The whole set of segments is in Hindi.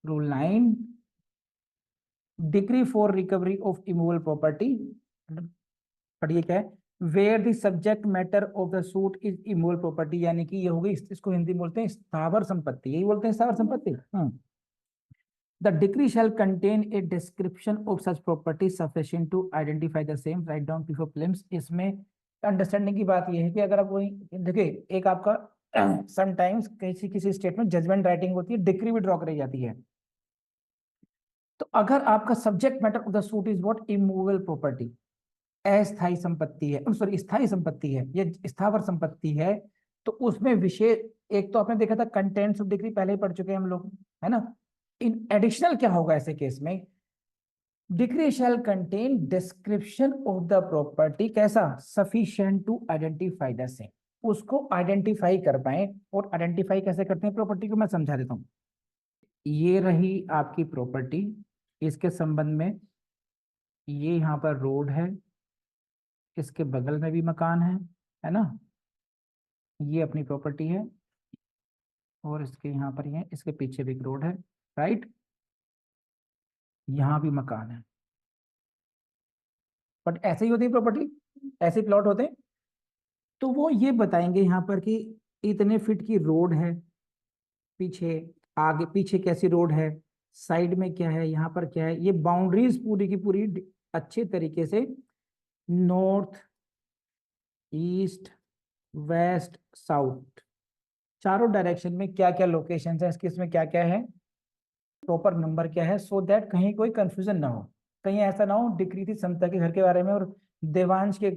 Rule 9, decree for recovery of immovable property, पढ़िए क्या है, where the subject matter of the suit is immovable property, यानी कि ये हो गई, इसको हिंदी में बोलते हैं स्थावर संपत्ति, यही बोलते हैं स्थावर संपत्ति। The decree shall contain a description of such property sufficient to identify the same, write down before claims। इसमें अंडरस्टैंडिंग की बात यह है कि अगर आप वही देखिए, एक आपका समटाइम्स किसी किसी स्टेट में जजमेंट राइटिंग होती है, डिक्री भी ड्रॉ करी जाती है। तो अगर आपका subject matter of the suit is what, immovable property, अस्थायी संपत्ति है, सॉरी स्थायी संपत्ति है, ये स्थावर संपत्ति है, तो उसमें विशेष, एक तो आपने देखा था कंटेंट्स ऑफ डिक्री पहले ही पढ़ चुके हैं हम लोग, है ना। इन एडिशनल क्या होगा ऐसे केस में, decree shall contain description of the property, कैसा, sufficient to identify the same, उसको आइडेंटिफाई कर पाए। और आइडेंटिफाई कैसे करते हैं प्रॉपर्टी को, मैं समझा देता हूं। ये रही आपकी प्रॉपर्टी, इसके संबंध में ये यहाँ पर रोड है, इसके बगल में भी मकान है ना, ये अपनी प्रॉपर्टी है, और इसके यहाँ पर ये, इसके पीछे भी एक रोड है, राइट, यहाँ भी मकान है। बट ऐसे ही होती है प्रॉपर्टी, ऐसे प्लॉट होते हैं। तो वो ये बताएंगे यहाँ पर कि इतने फीट की रोड है, पीछे आगे पीछे कैसी रोड है, साइड में क्या है, यहाँ पर क्या है, ये बाउंड्रीज पूरी की पूरी अच्छे तरीके से नॉर्थ ईस्ट वेस्ट साउथ चारों डायरेक्शन में क्या क्या लोकेशन है, इसके इसमें क्या क्या है, प्रॉपर नंबर क्या है, सो दैट कहीं कोई कंफ्यूजन ना हो। कहीं ऐसा ना हो डिक्री थी समता के घर के बारे में और देवांश के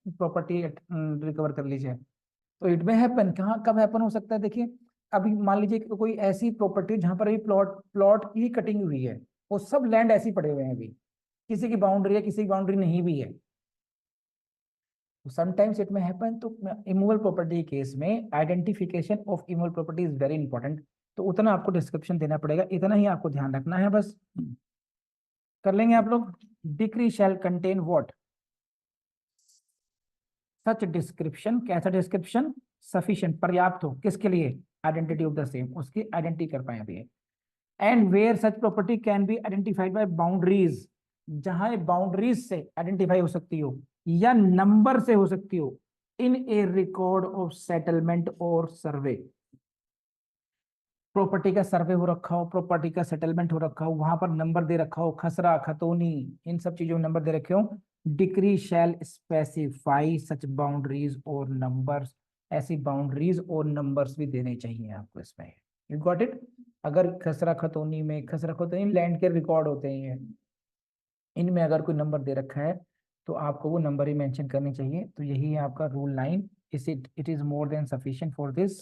प्रॉपर्टी रिकवर कर लीजिए। तो इट में हैपन, कहाँ कब हैपन हो सकता है, देखिए अभी मान लीजिए कि कोई ऐसी प्रॉपर्टी जहां पर अभी प्लॉट प्लॉट की कटिंग हुई है, वो सब लैंड ऐसी पड़े हुए हैं, अभी किसी की बाउंड्री है, किसी की बाउंड्री नहीं भी है, समटाइम्स इट में हैपन। तो इमूवेबल प्रॉपर्टी केस में identification of immovable property is very important. तो उतना आपको डिस्क्रिप्शन देना पड़ेगा, इतना ही आपको ध्यान रखना है, बस कर लेंगे आप लोग। Decree shall contain what, such description, कैसा डिस्क्रिप्शन, सफिशिएंट, पर्याप्त हो, किसके लिए, आइडेंटिटी ऑफ द सेम, उसकी आइडेंटिटी कर पाए अभी। And where such property can be identified by boundaries, जहां बाउंड्रीज से आइडेंटिफाई हो सकती हो या नंबर से हो सकती हो, in a record of settlement और सर्वे, प्रॉपर्टी का सर्वे हो रखा हो, प्रॉपर्टी का सेटलमेंट हो रखा हो, वहां पर नंबर दे रखा हो, खसरा खतौनी, इन सब चीजों में नंबर दे रखे हो, डिक्री शैल स्पेसिफाई सच बाउंड्रीज और नंबर्स, ऐसी बाउंड्रीज और नंबर्स भी देने चाहिए आपको इसमें। You got it. अगर खसरा खतौनी में, खसरा खतौनी लैंड के रिकॉर्ड होते हैं, इनमें अगर कोई नंबर दे रखा है तो आपको वो नंबर ही मेंशन करने चाहिए। तो यही है आपका rule 9, is it is more than sufficient for this